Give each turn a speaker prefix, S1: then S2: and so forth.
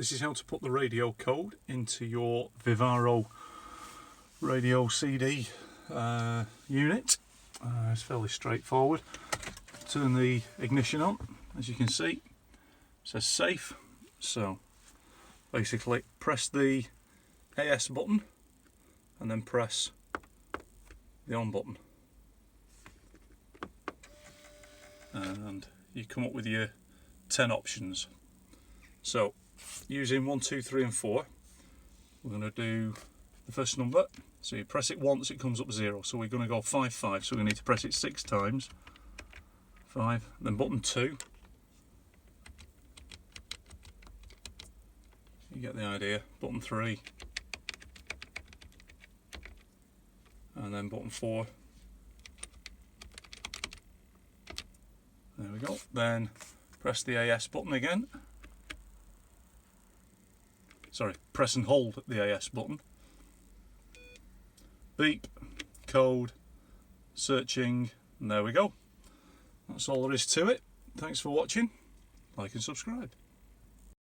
S1: This is how to put the radio code into your Vivaro radio CD unit. It's fairly straightforward. Turn the ignition on. As you can see, it says safe. So basically press the AS button and then press the on button, and you come up with your 10 options. So using 1, 2, 3 and 4, we're going to do the first number. So you press it once, it comes up 0, so we're going to go 5, 5, so we need to press it 6 times. 5, then button 2, you get the idea. Button 3, and then button 4. There we go. Then press the AS button again. Sorry, press and hold the AS button. Beep, code, searching, and there we go. That's all there is to it. Thanks for watching. Like and subscribe.